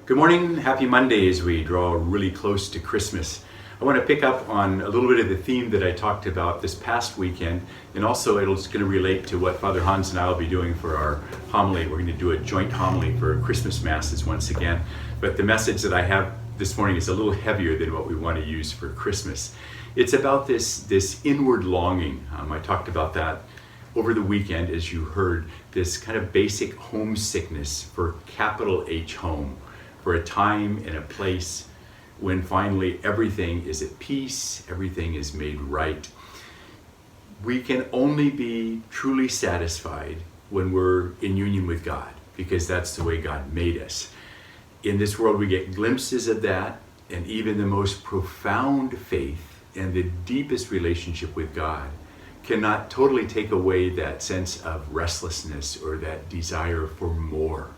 Good morning, happy Monday as we draw really close to Christmas. I want to pick up on a little bit of the theme that I talked about this past weekend, and also it's going to relate to what Father Hans and I will be doing for our homily. We're going to do a joint homily for Christmas Masses once again, but the message that I have this morning is a little heavier than what we want to use for Christmas. It's about this inward longing. I talked about that over the weekend, as you heard, this kind of basic homesickness for capital H home, for a time and a place when finally everything is at peace, everything is made right. We can only be truly satisfied when we're in union with God, because that's the way God made us. In this world we get glimpses of that, and even the most profound faith and the deepest relationship with God cannot totally take away that sense of restlessness or that desire for more.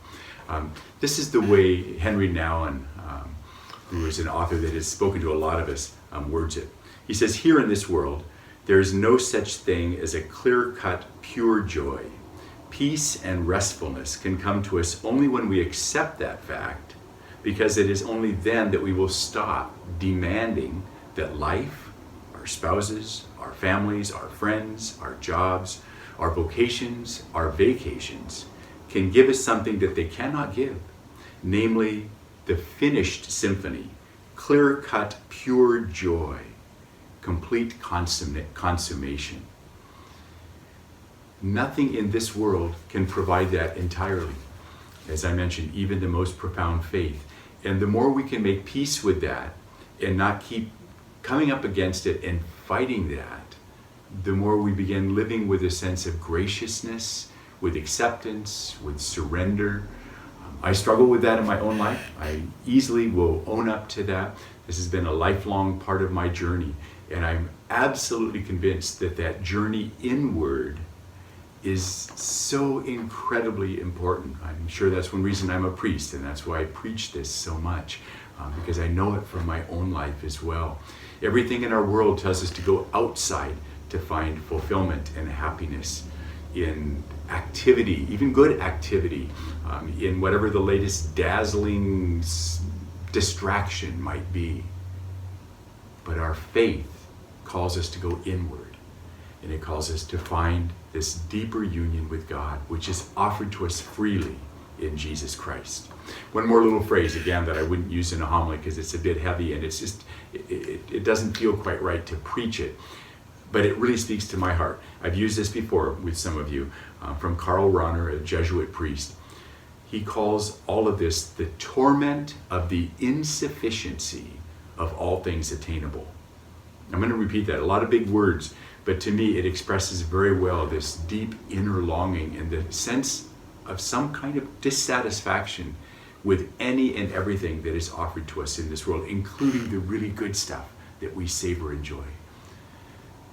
This is the way Henry Nouwen, who is an author that has spoken to a lot of us, words it. He says, "Here in this world, there is no such thing as a clear-cut, pure joy. Peace and restfulness can come to us only when we accept that fact, because it is only then that we will stop demanding that life, our spouses, our families, our friends, our jobs, our vocations, our vacations, can give us something that they cannot give, namely the finished symphony, clear-cut, pure joy, complete consummation. Nothing in this world can provide that entirely. As I mentioned, even the most profound faith. And the more we can make peace with that and not keep coming up against it and fighting that, the more we begin living with a sense of graciousness, with acceptance, with surrender. I struggle with that in my own life. I easily will own up to that. This has been a lifelong part of my journey, and I'm absolutely convinced that that journey inward is so incredibly important. I'm sure that's one reason I'm a priest, and that's why I preach this so much, because I know it from my own life as well. Everything in our world tells us to go outside to find fulfillment and happiness in activity, even good activity, in whatever the latest dazzling distraction might be. But our faith calls us to go inward, and it calls us to find this deeper union with God, which is offered to us freely in Jesus Christ. One more little phrase, again, that I wouldn't use in a homily because it's a bit heavy, and it's just, it doesn't feel quite right to preach it. But it really speaks to my heart. I've used this before with some of you, from Karl Rahner, a Jesuit priest. He calls all of this the torment of the insufficiency of all things attainable. I'm going to repeat that, a lot of big words, but to me it expresses very well this deep inner longing and the sense of some kind of dissatisfaction with any and everything that is offered to us in this world, including the really good stuff that we savor and enjoy.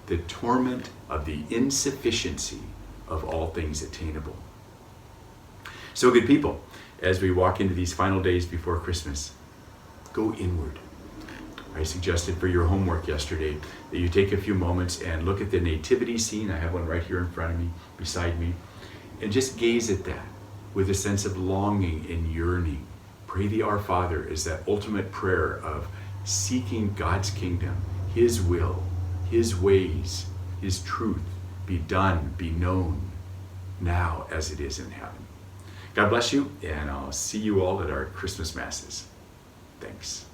The torment of the insufficiency of all things attainable. So good people, as we walk into these final days before Christmas, go inward. I suggested for your homework yesterday that you take a few moments and look at the nativity scene. I have one right here in front of me, beside me, and just gaze at that with a sense of longing and yearning. Pray the Our Father as that ultimate prayer of seeking God's kingdom, His will, His ways, His truth be done, be known now as it is in heaven. God bless you, and I'll see you all at our Christmas Masses. Thanks.